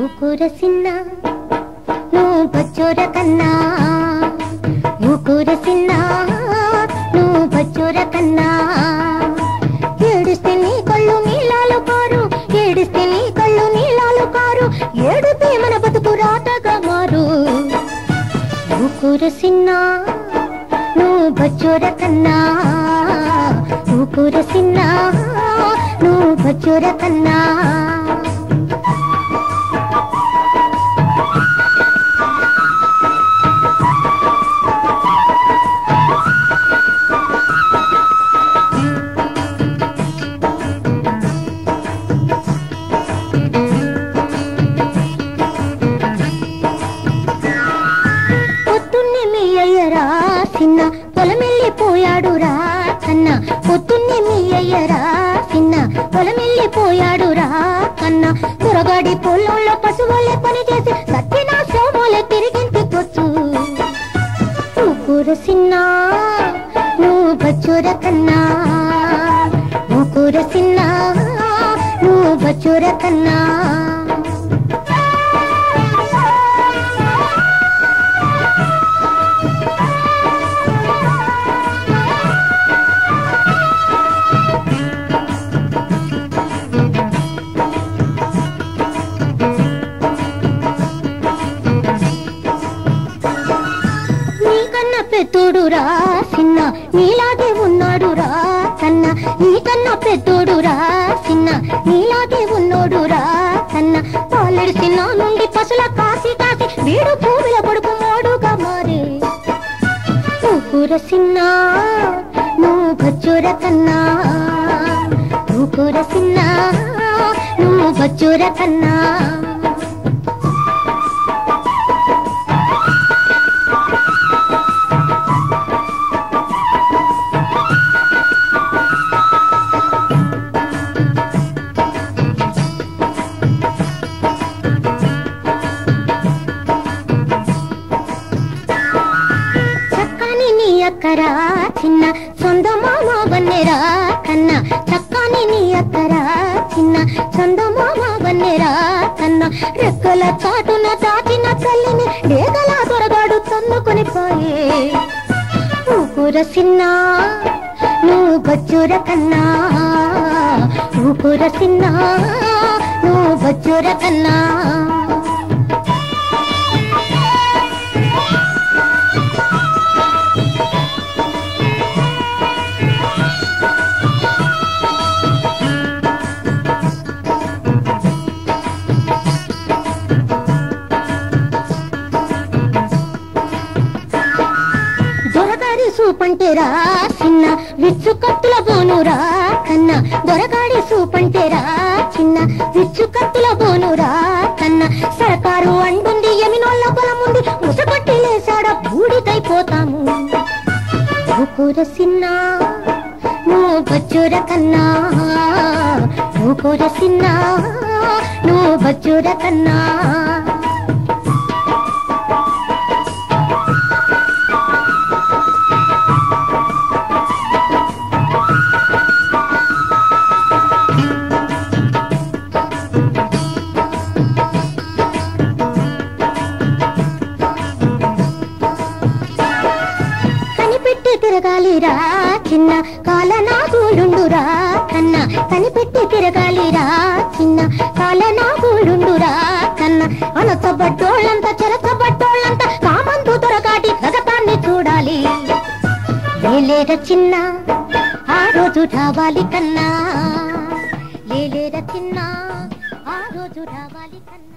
ఊకురసిన్నా నువ్వు బచ్చోర కన్నా, ఊకురసిన్నా నువ్వు బచ్చోర కన్నా. ఏడిస్తే నీ కళ్ళు నీలాలు కారు, ఏడిస్తే నీ కళ్ళు నీలాలు కారు, ఏడుపే మన బతుకు రాతగా మారు. ఊకురసిన్నా నువ్వు బచ్చోర కన్నా, ఊకురసిన్నా నువ్వు బచ్చోర కన్నా. చిన్న పొలమెళ్ళిపోయాడు రా కన్న, పొద్దున్నే మీ అయ్యరా చిన్న పొలమెళ్ళిపోయాడు రా కన్న. త్వరగాడి పొలంలో పశువులే పని చేసి సత్తిన సోమోలే తిరిగింటికొచ్చు. ఊకురసిన్నా నువ్వు బచ్చోర కన్నా, ఊకురసిన్నా నువ్వు బచ్చోర కన్నా. పెద్దోడు రా చిన్న నీలాగే ఉన్నాడు రా కన్న, నీకన్నా పెద్దోడు రా చిన్న నీలాగే ఉన్నాడు రా కన్న. పాలెడు చిన్న నుండి పసుల కాసి కాసి వీడు భూమిలో కొడుకు మోడుగా మారే. ఊకురసిన్నా నువ్వు బచ్చోర కన్నా, ఊకురసిన్నా నువ్వు బచ్చోర కన్నా. అక్కరా చిన్న సొంత మామ వన్నెరా కన్నా, చక్కాని నీ అక్కరా చిన్న సొంత మామ వన్నెరా కన్నా. రెక్కల చాటున దాచిన తల్లిని డేగల దొరగాడు తన్నుకొని పోయే. ఊకురసిన్నా నువ్వు బచ్చోర కన్నా, ఊకురసిన్నా నువ్వు బచ్చోర కన్నా. సూపంటేరా చిన్న విచ్చు కత్తుల బోనురా కన్నా, దొరగాడి సూపంటేరా చిన్న విచ్చు కత్తుల బోనురా కన్నా. సర్కారు అండుంది ఎమినోళ్ళ పొలముంది ముసగొట్టి లేసాడ బూడిదైపోతాము. ఊకురసిన్నా నువ్వు బచ్చోర కన్నా, ఊకురసిన్నా నువ్వు బచ్చోర కన్నా. తిరగాలిరా చిన్న కాలనాగులుండురా కన్నా, కనిపెట్టి తిరగాలిరా చిన్న కాలనాగులుండురా కన్నా. అనసబడ్డోళ్ళంతా చెరసబడ్డోళ్ళంతా కామందు దొరగాటి గగతాన్ని చూడాలి. లేలేర చిన్న ఆ రోజు రావాలి కన్నా, లేలేర చిన్న ఆ రోజు రావాలి కన్నా.